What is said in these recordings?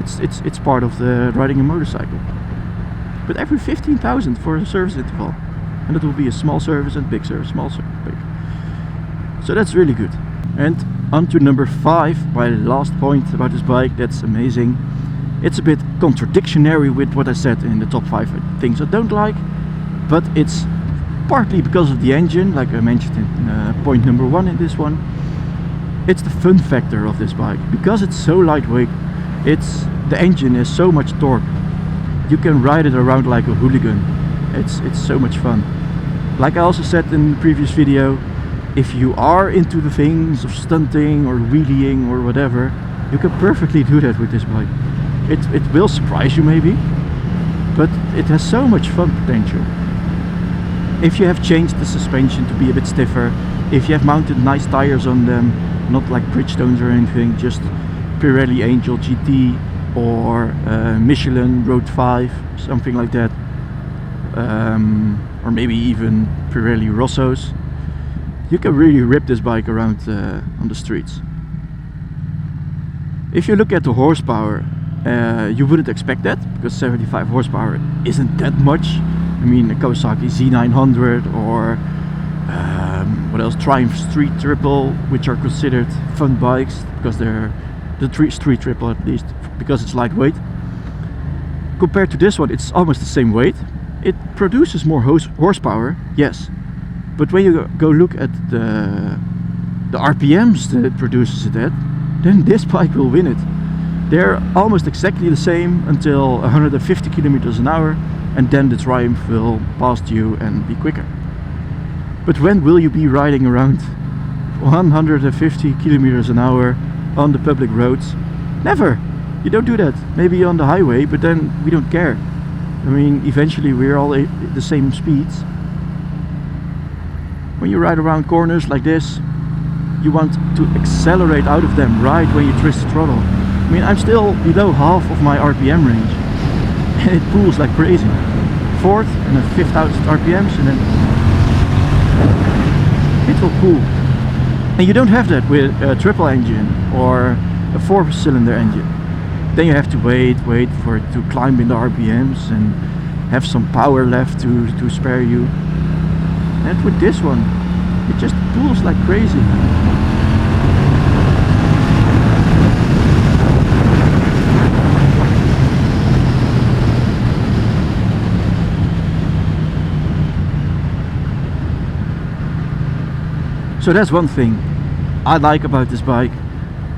It's part of the riding a motorcycle. But every 15,000 for a service interval, and it will be a small service and big service, small service, big. So that's really good. And on to number 5, my last point about this bike. That's amazing. It's a bit contradictory with what I said in the top 5 things I don't like, but it's partly because of the engine, like I mentioned in point number 1 in this one. It's the fun factor of this bike. Because it's so lightweight, the engine is so much torque. You can ride it around like a hooligan. It's so much fun. Like I also said in the previous video, if you are into the things of stunting or wheeling or whatever, you can perfectly do that with this bike. It will surprise you maybe, but it has so much fun potential. If you have changed the suspension to be a bit stiffer, if you have mounted nice tires on them, not like Bridgestones or anything, just Pirelli Angel GT or Michelin Road 5, something like that, or maybe even Pirelli Rossos, you can really rip this bike around on the streets. If you look at the horsepower, you wouldn't expect that, because 75 horsepower isn't that much. I mean, a Kawasaki Z900 or what else? Triumph Street Triple, which are considered fun bikes because they're the Street Triple, at least because it's lightweight. Compared to this one, it's almost the same weight. It produces more horsepower, yes, but when you go look at the RPMs that it produces it at, then this bike will win it. They're almost exactly the same until 150 kilometers an hour, and then the Triumph will pass you and be quicker. But when will you be riding around 150 kilometers an hour on the public roads? Never. You don't do that. Maybe on the highway, but then we don't care. I mean, eventually we're all at the same speeds. When you ride around corners like this, you want to accelerate out of them right when you twist the throttle. I mean, I'm still below half of my RPM range, and it pulls like crazy. 4th and then 5,000 RPMs, and then it will pull. And you don't have that with a triple engine or a 4-cylinder engine. Then you have to wait for it to climb in the RPMs and have some power left to spare you. And with this one, it just pulls like crazy. So that's one thing I like about this bike,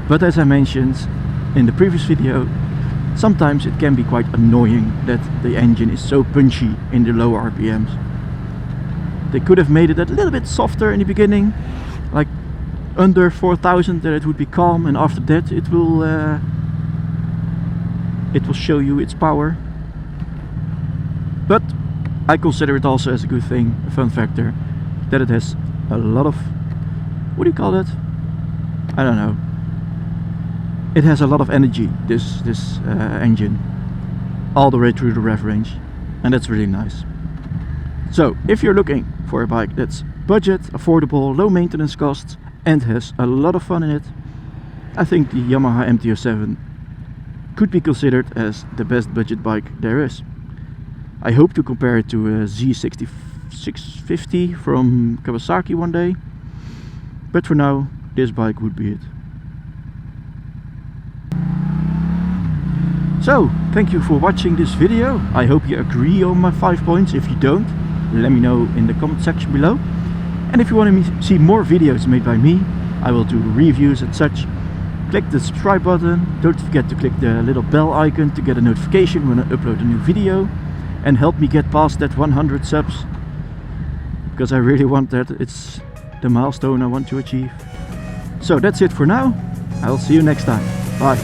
but as I mentioned in the previous video, sometimes it can be quite annoying that the engine is so punchy in the low RPMs. They could have made it a little bit softer in the beginning, like under 4,000, that it would be calm, and after that it will show you its power. But I consider it also as a good thing, a fun factor, that it has a lot of, what do you call that? I don't know. It has a lot of energy, this engine, all the way through the rev range, and that's really nice. So if you're looking for a bike that's budget, affordable, low maintenance costs, and has a lot of fun in it, I think the Yamaha MT-07 could be considered as the best budget bike there is. I hope to compare it to a Z650 from Kawasaki one day, but for now this bike would be it. So, thank you for watching this video. I hope you agree on my 5 points. If you don't, let me know in the comment section below. And if you want to see more videos made by me, I will do reviews and such. Click the subscribe button. Don't forget to click the little bell icon to get a notification when I upload a new video. And help me get past that 100 subs, because I really want that. It's the milestone I want to achieve. So that's it for now. I'll see you next time. Bye.